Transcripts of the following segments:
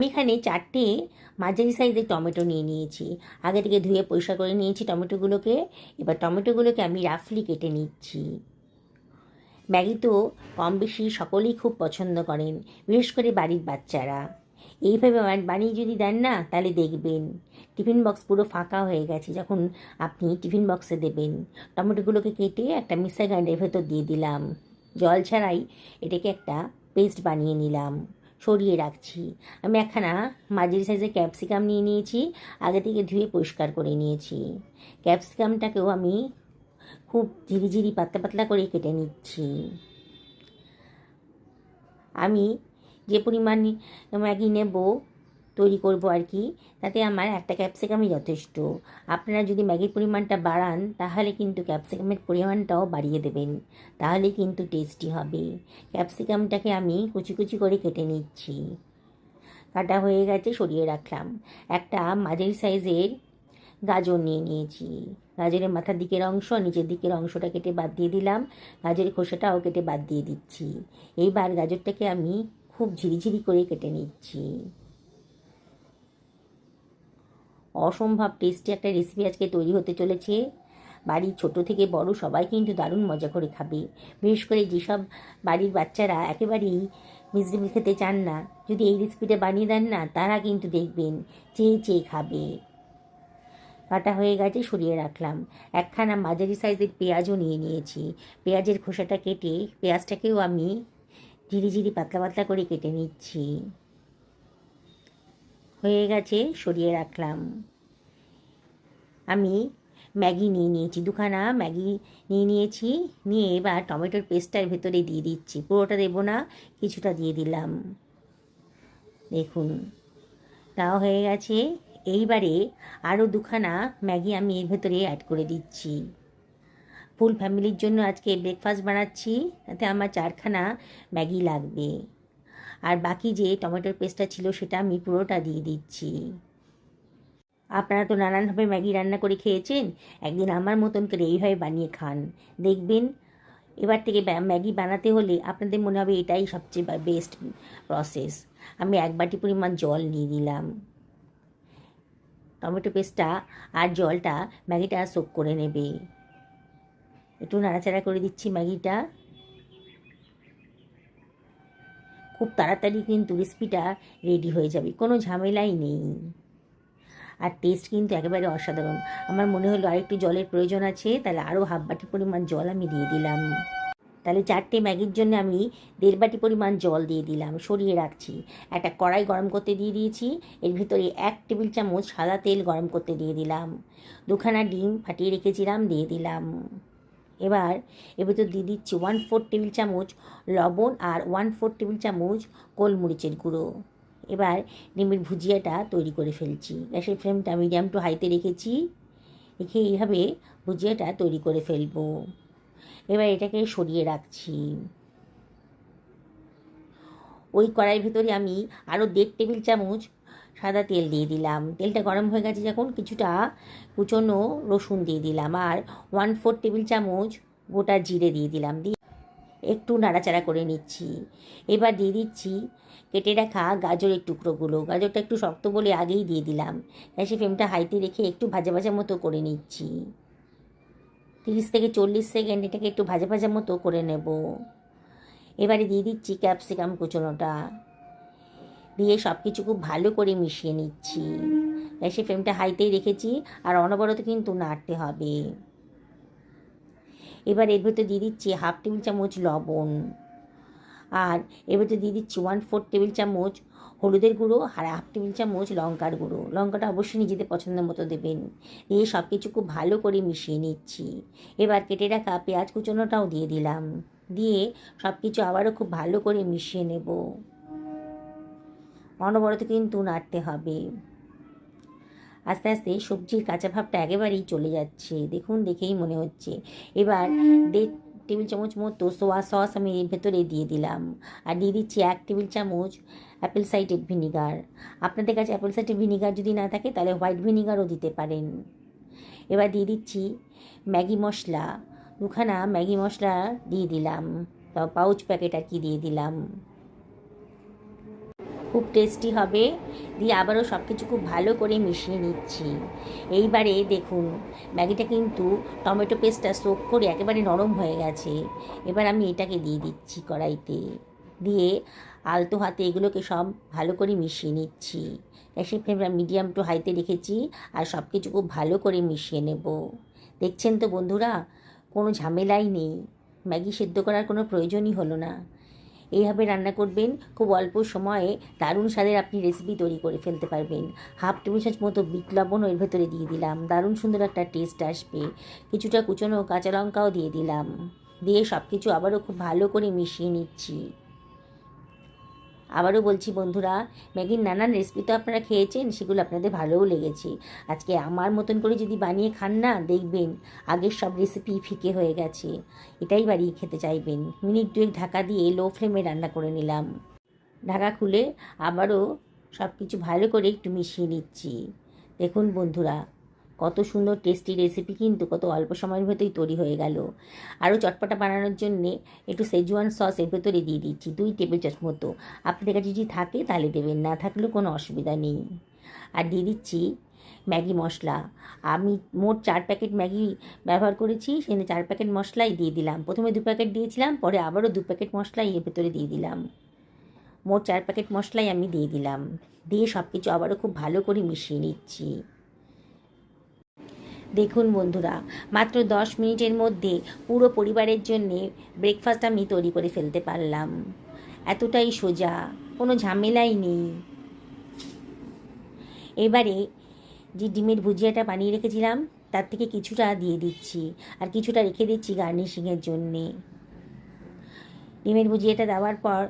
আমি এখানে 4টে মাঝারি সাইজের টমেটো নিয়ে নিয়েছি। আগে থেকে ধুয়ে পরিষ্কার করে নিয়েছি টমেটোগুলোকে। এবার টমেটোগুলোকে আমি রাফলি কেটে নিচ্ছি। ম্যাগি তো কম বেশি সকলেই খুব পছন্দ করেন, বিশেষ করে বাড়ির বাচ্চারা। এইভাবে বানিয়ে যদি দেন না, তাহলে দেখবেন টিফিন বক্স পুরো ফাঁকা হয়ে গেছে যখন আপনি টিফিন বক্সে দেবেন। টমেটোগুলোকে কেটে একটা মিক্সার গ্রাইন্ডারের ভেতর দিয়ে দিলাম। জল ছাড়াই এটাকে একটা পেস্ট বানিয়ে নিলাম, সরিয়ে রাখছি। আমি একখানা মাঝারি সাইজের ক্যাপসিকাম নিয়ে নিয়েছি, আগে থেকে ধুয়ে পরিষ্কার করে নিয়েছি। ক্যাপসিকামটাকেও আমি খুব ঝিরিঝিরি পাতলা পাতলা করে কেটে নিচ্ছি। আমি যে পরিমাণ ম্যাগি নেব, তৈরি করব আর কি, তাতে আমার একটা ক্যাপসিকামই যথেষ্ট। আপনারা যদি ম্যাগির পরিমাণটা বাড়ান, তাহলে কিন্তু ক্যাপসিকামের পরিমাণটাও বাড়িয়ে দেবেন, তাহলে কিন্তু টেস্টি হবে। ক্যাপসিকামটাকে আমি কুচি কুচি করে কেটে নিচ্ছি। কাটা হয়ে গেছে, সরিয়ে রাখলাম। একটা মাঝারি সাইজের গাজর নিয়ে নিয়েছি। গাজরের মাথার দিকের অংশ, নিচের দিকের অংশটা কেটে বাদ দিয়ে দিলাম। গাজরের খোসাটাও কেটে বাদ দিয়ে দিচ্ছি। এইবার গাজরটাকে আমি খুব ঝিরিঝিরি করে কেটে নিচ্ছি। অসম্ভব টেস্টি একটা রেসিপি আজকে তৈরি হতে চলেছে। বাড়ির ছোট থেকে বড় সবাই কিন্তু দারুণ মজা করে খাবে। বিশেষ করে যেসব বাড়ির বাচ্চারা একেবারেই মিষ্টি খেতে চান না, যদি এই রেসিপিটা বানিয়ে দেন না, তারা কিন্তু দেখবেন চেয়ে চেয়ে খাবে। কাটা হয়ে গেছে, সরিয়ে রাখলাম। একখানা মাঝারি সাইজের পেঁয়াজও নিয়ে নিয়েছি। পেঁয়াজের খোসাটা কেটে পেঁয়াজটাকেও আমি ঝিরিঝিরি পাতলা পাতলা করে কেটে নিচ্ছি। হয়ে গেছে, সরিয়ে রাখলাম। আমি ম্যাগি নিয়ে নিয়েছি, দুখানা ম্যাগি নিয়ে নিয়েছি। নিয়ে এবার টমেটোর পেস্টটার ভেতরে দিয়ে দিচ্ছি। পুরোটা দেবো না, কিছুটা দিয়ে দিলাম। দেখুন, তাও হয়ে গেছে। এইবারে আরও দুখানা ম্যাগি আমি এর ভেতরে অ্যাড করে দিচ্ছি। ফুল ফ্যামিলির জন্য আজকে ব্রেকফাস্ট বানাচ্ছি, তাতে আমার 4খানা ম্যাগি লাগবে। আর বাকি যে টমেটোর পেস্টটা ছিল, সেটা আমি পুরোটা দিয়ে দিচ্ছি। আপনারা তো নানানভাবে ম্যাগি রান্না করে খেয়েছেন, একদিন আমার মতন করে এইভাবে বানিয়ে খান, দেখবেন এবার থেকে ম্যাগি বানাতে হলে আপনাদের মনে হবে এটাই সবচেয়ে বেস্ট প্রসেস। আমি 1 বাটি পরিমাণ জল নিয়ে দিলাম। টমেটো পেস্টটা আর জলটা ম্যাগিটা সোক করে নেবে। একটু নাড়াচাড়া করে দিচ্ছি ম্যাগিটা। খুব তাড়াতাড়ি কিন্তু রেসিপিটা রেডি হয়ে যাবে, কোনো ঝামেলাই নেই। আর টেস্ট কিন্তু একেবারে অসাধারণ। আমার মনে হলো আরেকটু জলের প্রয়োজন আছে, তাহলে আরও 1/2 বাটি পরিমাণ জল আমি দিয়ে দিলাম। তাহলে 4টে ম্যাগির জন্য আমি 1.5 বাটি পরিমাণ জল দিয়ে দিলাম, সরিয়ে রাখছি। একটা কড়াই গরম করতে দিয়ে দিয়েছি, এর ভিতরে 1 টেবিল চামচ সাদা তেল গরম করতে দিয়ে দিলাম। 2খানা ডিম ফাটিয়ে রেখেছিলাম, দিয়ে দিলাম। এবার এর ভিতর দিয়ে দিচ্ছি 1/4 টেবিল চামচ লবণ আর 1/4 টেবিল চামচ গোলমরিচের গুঁড়ো। এবার ডিমের ভুজিয়াটা তৈরি করে ফেলছি। গ্যাসের ফ্লেমটা মিডিয়াম টু হাইতে রেখেছি, রেখে এইভাবে ভুজিয়াটা তৈরি করে ফেলবো। এবার এটাকে সরিয়ে রাখছি। ওই কড়াইয়ের ভেতরে আমি আরও 1.5 টেবিল চামচ সাদা তেল দিয়ে দিলাম। তেলটা গরম হয়ে গেছে যখন, কিছুটা কুচনো রসুন দিয়ে দিলাম আর 1/4 টেবিল চামচ গোটা জিরে দিয়ে দিলাম। দিয়ে একটু নাড়াচাড়া করে নিচ্ছি। এবার দিয়ে দিচ্ছি কেটে রাখা গাজরের টুকরোগুলো। গাজরটা একটু শক্ত বলে আগেই দিয়ে দিলাম। গ্যাসের ফ্লেমটা হাইতে রেখে একটু ভাজা ভাজা মতো করে নিচ্ছি। 30 থেকে 40 সেকেন্ড এটাকে একটু ভাজা ভাজা মতো করে নেব। এবারে দিয়ে দিচ্ছি ক্যাপসিকাম কুচোনোটা, দিয়ে সব কিছু খুব ভালো করে মিশিয়ে নিচ্ছি। গ্যাসের ফ্লেমটা হাইতেই রেখেছি আর অনবরত কিন্তু নাড়তে হবে। এবার এর ভেতর দিয়ে দিচ্ছি 1/2 টেবিল চামচ লবণ, আর এর ভেতর দিয়ে দিচ্ছি 1/4 টেবিল চামচ হলুদের গুঁড়ো আর 1/2 টেবিল চামচ লঙ্কার গুঁড়ো। লঙ্কাটা অবশ্যই নিজেদের পছন্দের মতো দেবেন। দিয়ে সব কিছু খুব ভালো করে মিশিয়ে নিচ্ছি। এবার কেটে রাখা পেঁয়াজ কুচোনোটাও দিয়ে দিলাম। দিয়ে সব কিছু আবারও খুব ভালো করে মিশিয়ে নেব। অনবরত কিন্তু নাড়তে হবে। আস্তে আস্তে সবজির কাঁচা ভাবটা একেবারেই চলে যাচ্ছে, দেখুন, দেখেই মনে হচ্ছে। এবার 1.5 টেবিল চামচ মতো সোয়া সস আমি এর ভেতরে দিয়ে দিলাম। আর দিয়ে দিচ্ছি 1 টেবিল চামচ অ্যাপেল সাইডার ভিনিগার। আপনাদের কাছে অ্যাপেল সাইডার ভিনিগার যদি না থাকে, তাহলে হোয়াইট ভিনিগারও দিতে পারেন। এবার দিয়ে দিচ্ছি ম্যাগি মশলা। 2খানা ম্যাগি মশলা দিয়ে দিলাম, পাউচ প্যাকেট আর কি দিয়ে দিলাম। খুব টেস্টি হবে। দিয়ে আবারও সব কিছু খুব ভালো করে মিশিয়ে নিচ্ছি। এইবারে দেখুন ম্যাগিটা কিন্তু টমেটো পেস্টটা সোক করে একেবারে নরম হয়ে গেছে। এবার আমি এটাকে দিয়ে দিচ্ছি কড়াইতে, দিয়ে আলতো হাতে এগুলোকে সব ভালো করে মিশিয়ে নিচ্ছি। গ্যাসের ফ্লেম মিডিয়াম টু হাইতে রেখেছি আর সব কিছু খুব ভালো করে মিশিয়ে নেব। দেখছেন তো বন্ধুরা, কোনো ঝামেলাই নেই, ম্যাগি সেদ্ধ করার কোনো প্রয়োজনই হলো না। এইভাবে রান্না করবেন, খুব অল্প সময়ে দারুণ স্বাদের আপনি রেসিপি তৈরি করে ফেলতে পারবেন। হাফ টেবিল চামচ মতো বিট লবণও এর ভেতরে দিয়ে দিলাম, দারুণ সুন্দর একটা টেস্ট আসবে। কিছুটা কুচনো কাঁচা লঙ্কাও দিয়ে দিলাম, দিয়ে সব কিছু আবারও খুব ভালো করে মিশিয়ে নিচ্ছি। আবারও বলছি বন্ধুরা, ম্যাগির নানান রেসিপি তো আপনারা খেয়েছেন, সেগুলো আপনাদের ভালোও লেগেছে। আজকে আমার মতন করে যদি বানিয়ে খান না, দেখবেন আগের সব রেসিপি ফিকে হয়ে গেছে, এটাই বাড়িয়ে খেতে চাইবেন। মিনিট দুয়েক ঢাকা দিয়ে লো ফ্লেমে রান্না করে নিলাম। ঢাকা খুলে আবারও সব কিছু ভালো করে একটু মিশিয়ে নিচ্ছি। দেখুন বন্ধুরা, কত সুন্দর টেস্টি রেসিপি কিন্তু কত অল্প সময়ের ভেতরেই তৈরি হয়ে গেল। আরও চটপটা বানানোর জন্যে একটু সেজওয়ান সস এর ভেতরে দিয়ে দিচ্ছি 2 টেবিল চামচ মতো। আপনাদের কাছে যদি থাকে তাহলে দেবেন, না থাকলেও কোনো অসুবিধা নেই। আর দিয়ে দিচ্ছি ম্যাগি মশলা। আমি মোট 4 প্যাকেট ম্যাগি ব্যবহার করেছি, সেখানে 4 প্যাকেট মশলাই দিয়ে দিলাম। প্রথমে 2 প্যাকেট দিয়েছিলাম, পরে আবারও 2 প্যাকেট মশলাই এর ভেতরে দিয়ে দিলাম। মোট 4 প্যাকেট মশলাই আমি দিয়ে দিলাম। দিয়ে সব কিছু আবারও খুব ভালো করে মিশিয়ে নিচ্ছি। দেখুন বন্ধুরা, মাত্র 10 মিনিটের মধ্যে পুরো পরিবারের জন্যে ব্রেকফাস্ট আমি তৈরি করে ফেলতে পারলাম। এতটাই সোজা, কোনো ঝামেলাই নেই। এবারে যে ডিমের ভুজিয়াটা বানিয়ে রেখেছিলাম তার থেকে কিছুটা দিয়ে দিচ্ছি, আর কিছুটা রেখে দিচ্ছি গার্নিশিংয়ের জন্যে। ডিমের ভুজিয়াটা দেওয়ার পর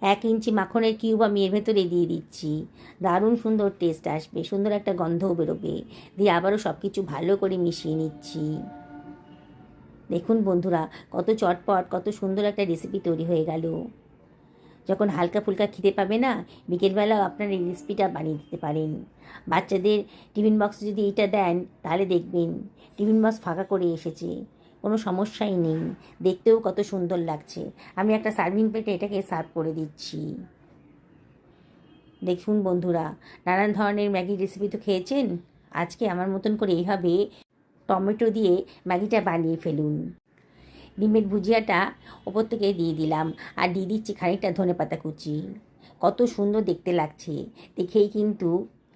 1 ইঞ্চি মাখনের কিউব আমি এর ভেতরে দিয়ে দিচ্ছি। দারুণ সুন্দর টেস্ট আসবে, সুন্দর একটা গন্ধও বেরোবে। দিয়ে আবারও সব কিছু ভালো করে মিশিয়ে নিচ্ছি। দেখুন বন্ধুরা, কত চটপট কত সুন্দর একটা রেসিপি তৈরি হয়ে গেল। যখন হালকা ফুলকা খিদে পাবে না, বিকেলবেলাও আপনার এই রেসিপিটা বানিয়ে দিতে পারেন। বাচ্চাদের টিফিন বক্সে যদি এইটা দেন, তাহলে দেখবেন টিফিন বক্স ফাঁকা করে এসেছে, কোনো সমস্যাই নেই, দেখতেও কত সুন্দর লাগছে। আমি একটা সার্ভিং প্লেটে এটাকে সার্ভ করে দিচ্ছি। দেখুন বন্ধুরা, নানান ধরনের ম্যাগি রেসিপি তো খেয়েছেন, আজকে আমার মতন করে এইভাবে টমেটো দিয়ে ম্যাগিটা বানিয়ে ফেলুন। ডিমের ভুজিয়াটা ওপর থেকে দিয়ে দিলাম, আর দিয়ে দিচ্ছি খানিকটা ধনেপাতা কুচি। কত সুন্দর দেখতে লাগছে, দেখেই কিন্তু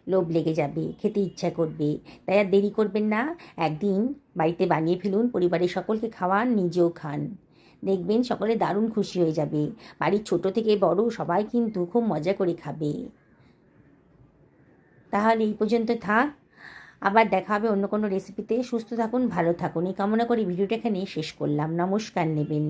লোভ লেগে যাবে, খেতে ইচ্ছা করবে। তাই আর দেরি করবেন না, একদিন বাড়িতে বানিয়ে ফেলুন, পরিবারের সকলকে খাওয়ান, নিজেও খান। দেখবেন সকলে দারুণ খুশি হয়ে যাবে। বাড়ির ছোট থেকে বড় সবাই কিন্তু খুব মজা করে খাবে। তাহলে এই পর্যন্ত থাক, আবার দেখা হবে অন্য কোনো রেসিপিতে। সুস্থ থাকুন, ভালো থাকুন, এই কামনা করে ভিডিওটা এখানে শেষ করলাম। নমস্কার নেবেন।